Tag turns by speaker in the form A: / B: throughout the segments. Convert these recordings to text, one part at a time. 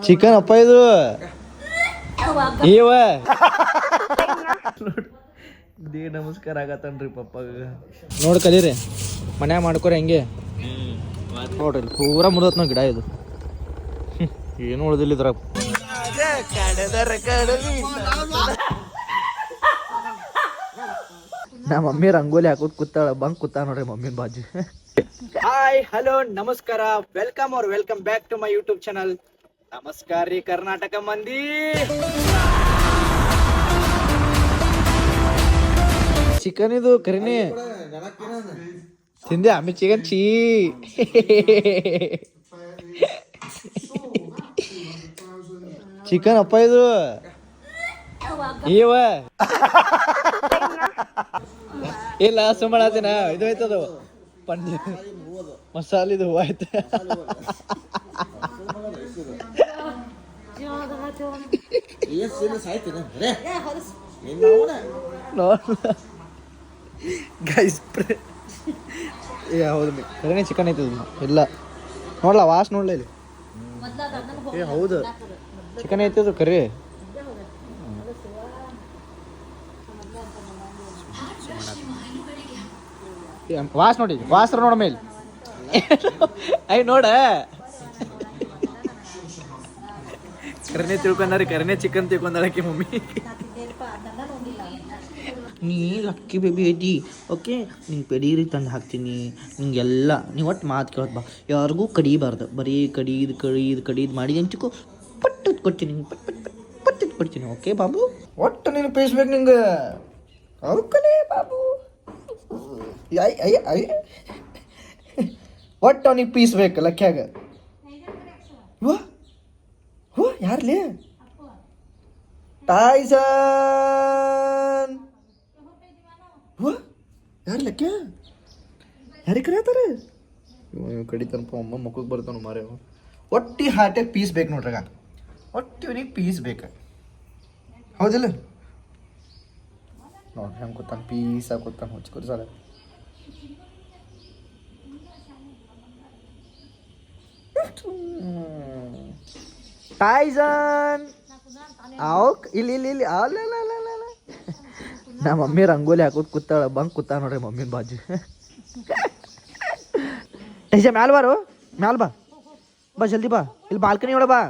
A: Chicken ಅಪ್ಪ ಇದು ಏವ ದೇ ನಮಸ್ಕಾರ ಆಗತ್ತನ್ರಿ ಪಪ್ಪಾಗ. ನೋಡಿ ಕಲೀರಿ ಮನ್ಯಾಗ ಮಾಡ್ಕೊರಿ ಹಂಗೆ ನೋಡ್ರಿ ಪೂರಾ ಮುರಿದತ್ ನಾವು ಗಿಡ ಇದು ಏನು ಉಳ್ದಿಲ್ಲ ಇದ್ರಾಗ. ನಾ ಮಮ್ಮಿ ರಂಗೋಲಿ ಹಾಕೋದ್ ಕೂತಾಳ ಬಂಕ್ ಕೂತಾ ನೋಡ್ರಿ ಮಮ್ಮಿನ ಬಾಜು. ಹಾಯ್ ಹಲೋ ನಮಸ್ಕಾರ ವೆಲ್ಕಮ್ ಅವ್ರ welcome back to my YouTube channel. ನಮಸ್ಕಾರ ರೀ ಕರ್ನಾಟಕ ಮಂದಿ. ಚಿಕನ್ ಇದು ಕರಿನಿ ತಿಂದೆ ಆಮೇಲೆ ಚಿಕನ್ ಚೀ ಚಿಕನ್ ಅಪ್ಪ ಇದು ಏವ ಇಲ್ಲ ಸುಮ್ಮಳಾತಿನ ಇದು ಆಯ್ತದ ಪಂಜ ಮಸಾಲಿದು ಹೂವು ಆಯ್ತು. ಗೈಸ್ ಹೌದು ಕರೆನೇ ಚಿಕನ್ ಐತದ ಇಲ್ಲ ನೋಡ್ಲ ವಾಸ್ ನೋಡ್ಲ ಇಲ್ಲಿ. ಏ ಹೌದು ಚಿಕನ್ ಐತದು ಕರಿ. ವಾಸ್ ನೋಡಿ ವಾಸ್ರ ನೋಡ ಮೇಲೆ ಐ ನೋಡ ಕರೆನೇ ತಿಳ್ಕೊಂಡ್ರಿ ಕರೆನೇ ಚಿಕನ್ ತಿಳ್ಕೊಂಡಾಳಕ್ಕೆ ಮಮ್ಮಿ. ನೀ ಲಕ್ಕಿ ಬೇಬಿ ಐತಿ ಓಕೆ ನಿಂಗೆ ಪೆಡೀರಿ ತಂದು ಹಾಕ್ತೀನಿ ನಿಂಗೆಲ್ಲ ನೀವು ಒಟ್ಟು ಮಾತು ಕೇಳೋದು ಬಾ ಯಾರಿಗೂ ಕಡಿಬಾರ್ದು ಬರೀ ಕಡೀದು ಮಾಡಿ ಅಂಚಿಕೋ ಪಟ್ಟು ಕೊಡ್ತೀನಿ ಪಟ್ಟು ಕೊಡ್ತೀನಿ ಓಕೆ ಬಾಬು. ಒಟ್ಟು ನೀನು ಪೇಸ್ಬೇಕು ನಿಂಗೆ ಅವ್ಕಲೇ ಬಾಬು ಐ ಒಟ್ಟು ಅವನಿಗೆ ಪೀಸ್ ಬೇಕು ಲಕ್ಕ್ಯಾಗ. ಹೋ ಯಾರ್ಲೇ ಟೈಸನ್ ಹೋ ಯಾರು ಲೆಕ್ಕ ಯಾರಿಗೆ ಕರಿಯತ್ತಾರೆ ಕಡಿತಾನಪ್ಪ ಅಮ್ಮ ಮಕ್ಕಳಿಗೆ ಬರ್ತಾನ ಮಾರೇ. ಒಟ್ಟಿ ಹಾರ್ಟಾಗ ಪೀಸ್ ಬೇಕು ನೋಡ್ರಾಗ ಒಟ್ಟಿ ಅವನಿಗೆ ಪೀಸ್ ಬೇಕು ಹೌದಿಲ್ಲ ನೋಡ್ರಿ ಹೆಂಗೆ ಕೂತಾನ ಪೀಸಾಗಿ ಕೂತಾನ ಹೊಚ್ಕೊರಿ ಸಾಲ. ಟೈಸನ್ ಅವಕ್ ಇಲ್ಲಿ ಅಲ್ಲ ನಮ್ಮ ಮಮ್ಮಿ ರಂಗೋಲಿ ಹಾಕೋದು ಕೂತಾಳ ಬಂಕ್ ಕೂತಾ ನೋಡ್ರಿ ಮಮ್ಮಿನ ಬಾಜು. ಟೈಸ ಮ್ಯಾಲ ಬಾರು ಮ್ಯಾಲ ಬಾ ಜಲ್ದಿ ಬಾ ಇಲ್ಲಿ ಬಾಲ್ಕನಿ ಒಳ ಬಾ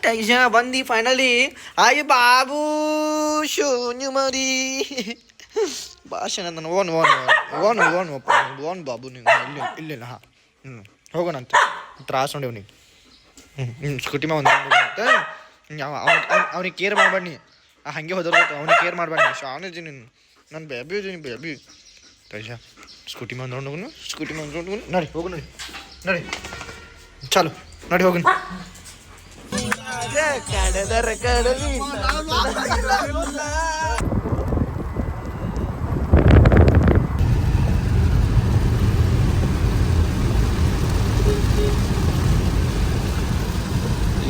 A: ಟೈಸ ಬಂದಿ ಫೈನಲಿ. ಆಯ್ ಬಾಬು ಶೂನ್ಯ ಮರಿ ಭಾಷೆ ನನ್ನ ಓನ್ ಬಾಬು ನೀವು ಇಲ್ಲ ಹಾಂ ಹೋಗೋಣಂತ ತ್ರಾಸ ನೋಡಿ ಅವ್ನಿಗೆ ಸ್ಕೂಟಿ ಮ್ಯಾಗ ಒಂದು ಅವ್ನಿಗೆ ಕೇರ್ ಮಾಡ್ಬೇಡಿ ಹಂಗೆ ಹೋದರ್ಬೇಕು ಅವ್ನಿಗೆ ಕೇರ್ ಮಾಡ್ಬೇಡಿ ಶಾನ್ ಇದ್ದೀನಿ ನಾನು ಬೇಬಿ ಇದ್ದೀನಿ ಬೇಬಿ ತೈಷ ಸ್ಕೂಟಿ ಮ್ಯಾಗ ನೋಡೋನು ಸ್ಕೂಟಿ ಮ್ಯಾಗ ನೋಡೋನು ನಡಿ ಹೋಗು ನಡಿ ಚಾಲು ನಡಿ ಹೋಗು.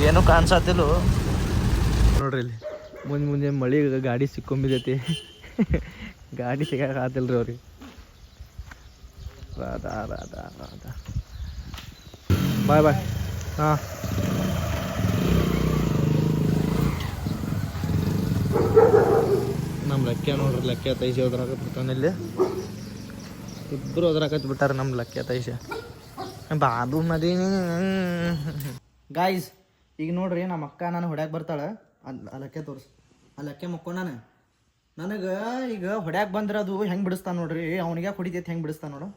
A: ಏನು ಕಾಣಿಸತ್ತಿಲ್ಲ ನೋಡ್ರಿ ಇಲ್ಲಿ ಮುಂದೆ ಮಳೆ ಗಾಡಿ ಸಿಕ್ಕೊಂಬಿದೈತಿ ಗಾಡಿ ಸಿಗತ್ತಿಲ್ರಿ ಅವ್ರಿಗೆ. ರಾಧಾ ಬಾಯ್ ಹಾಂ ನಮ್ಮ ಲಕ್ಕ್ಯ ನೋಡ್ರಿ ಲಕ್ಕ್ಯ ತೈಸಿ ಹೋದ್ರಾಕತ್ ಬಿಡ್ತಾನೆ ಇಲ್ಲಿ ಇಬ್ಬರು ಹೋದ್ರಾಕತ್ ಬಿಟ್ಟಾರ ನಮ್ಮ ಲಕ್ಕ್ಯ ತೈಸ ಬಾಬು ಮದಿ. ಗಾಯ್ಸ್ ಈಗ ನೋಡ್ರಿ ನಮ್ಮ ಅಕ್ಕ ನಾನು ಹೊಡ್ಯಾಕೆ ಬರ್ತಾಳೆ ಆ ಲಕ್ಕೆ ತೋರಿಸ್ ಆ ಲಕ್ಕೆ ಮುಕ್ಕೊಂಡು ನನಗೆ ಈಗ ಹೊಡ್ಯಾಕೆ ಬಂದ್ರೆ ಅದು ಹೆಂಗೆ ಬಿಡಿಸ್ತಾನೆ ನೋಡ್ರಿ ಅವ್ನಿಗೆ ಹೊಡಿತೈತಿ ಹೆಂಗೆ ಬಿಡಿಸ್ತಾನೆ ನೋಡು.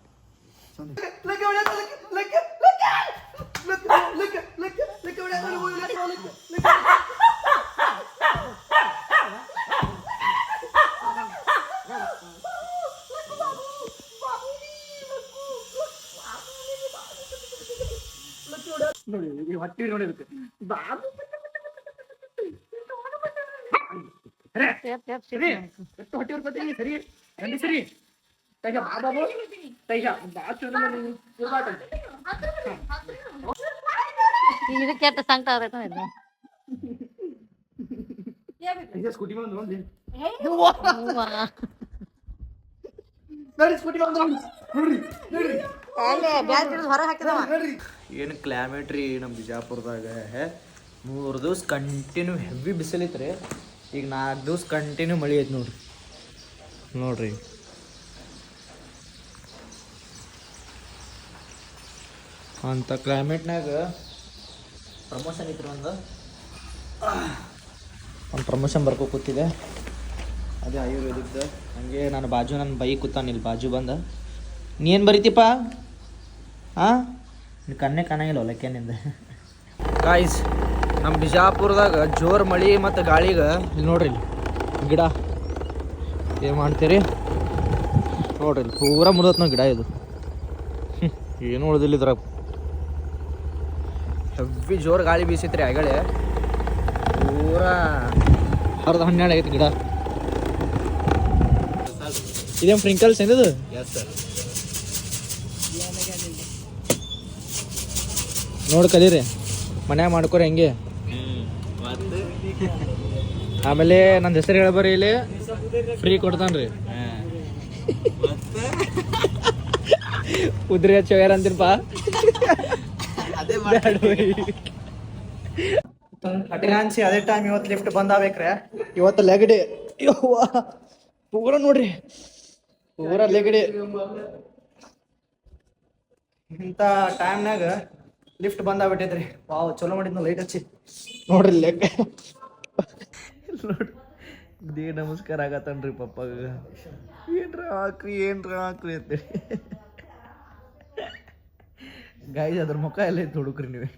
A: ನೋಡಿ ಹೊಟ್ಟಿ ನೋಡಿರುತ್ತೆ ಬಾಬು ಹೊಟ್ಟಿ ಹೊರ್ಕೊತೀನಿ ಸರಿ ರಂಡಿ ಸರಿ ತೈಷ ಬಾಬು ತೈಷ
B: ಇದಕ್ಕೆ ಸಂಕಟ ಆಗೈತೆ
A: ಸ್ಕೂಟಿ ಬಂದು ನೋಡಿ
B: ಅಲ್ಲೇ ಬ್ಯಾಗ್ ಹೊರಗೆ ಹಾಕಿದವ
A: ಏನು ಕ್ಲೈಮೇಟ್ ರೀ ನಮ್ಮ ಬಿಜಾಪುರದಾಗ 3 ದಿವ್ಸ ಕಂಟಿನ್ಯೂ ಹೆವಿ ಬಿಸಿಲಿತ್ತು ರೀ. ಈಗ 4 ದಿವ್ಸ ಕಂಟಿನ್ಯೂ ಮಳೆ ಐತೆ ನೋಡ್ರಿ. ಅಂಥ ಕ್ಲೈಮೇಟ್ನಾಗ ಪ್ರಮೋಷನ್ ಇತ್ತು ಒಂದು ಪ್ರಮೋಷನ್ ಬರ್ಕೊ ಕೂತಿದೆ. ಅದೇ ಆಯುರ್ವೇದಿಕ್ದು. ಹಂಗೆ ನಾನು ಬಾಜು ನನ್ನ ಬೈ ಕೂತಾನ ಇಲ್ಲಿ ಬಾಜು ಬಂದ. ನೀ ಏನು ಬರೀತಿಪ್ಪ? ಹಾಂ, ನೀನು ಕಣ್ಣೇ ಕಾಣಂಗಿಲ್ಲ ಹೊಲಕ್ಕೇನಿಂದ. ಗಾಯ್ಸ್, ನಮ್ಮ ಬಿಜಾಪುರದಾಗ ಜೋರು ಮಳೆ ಮತ್ತು ಗಾಳಿಗೆ ಇಲ್ಲಿ ನೋಡ್ರಿ, ಇಲ್ಲಿ ಗಿಡ ಏನು ಮಾಡ್ತೀರಿ ನೋಡ್ರಿ, ಇಲ್ಲಿ ಪೂರ ಮುರಿದತ್ ನಾವು ಗಿಡ. ಇದು ಏನು ಉಳ್ದಿಲ್ಲ ಇದ್ರಾಗ. ಹೆವಿ ಜೋರು ಗಾಳಿ ಬೀಸಿತ್ರಿ ಆಗಲೇ. ಪೂರ 12 ಆಗೈತಿ ಗಿಡ. ಇದೇನು ಫ್ರಿಂಕಲ್ಸ್ ಏನಿದು? ನೋಡಿ ಕಲೀರಿ, ಮನ್ಯಾಗ ಮಾಡ್ಕೊರಿ ಹೆಂಗೆ. ಆಮೇಲೆ ನನ್ನ ಹೆಸರು ಹೇಳ್ಬರಿ, ಇಲ್ಲಿ ಫ್ರೀ ಕೊಡ್ತಾನ್ರಿ. ಉದ್ರಿ ಹಚ್ಚೋಗ್ಯಾರ ಅಂತೀನಪ್ಪ. ಅಟೆನ್ಸಿ ಅದೇ ಟೈಮ್ ಇವತ್ತು ಲಿಫ್ಟ್ ಬಂದಾಗ್ಬೇಕ್ರೆ. ಇವತ್ತು ಲೆಗ್ ಡೇ. ಪೂರ ನೋಡ್ರಿ, ಪೂರ ಲೆಗ್ ಡೇ. ಇಂಥ ಟೈಮ್ನಾಗ ಲಿಫ್ಟ್ ಬಂದಾಗ್ಬಿಟ್ಟೈತ್ರಿ. ವಾವ್, ಚಲೋ ಮಾಡಿದ್ನ ಲೈಟ್ ಹಚ್ಚಿ ನೋಡ್ರಿ ಲೆಗ್. ನೋಡ್ರಿ ದೇ ನಮಸ್ಕಾರ ಆಗತ್ತನ್ರಿ ಪಪ್ಪಾಗ. ಏನ್ರ ಹಾಕ್ರಿ ಅಂತೇಳಿ. ಗಾಯ್ಸ್, ಅದ್ರ ಮುಖ ಎಲ್ಲ ಐತೆ ಹುಡುಕ್ರಿ ನೀವೇ.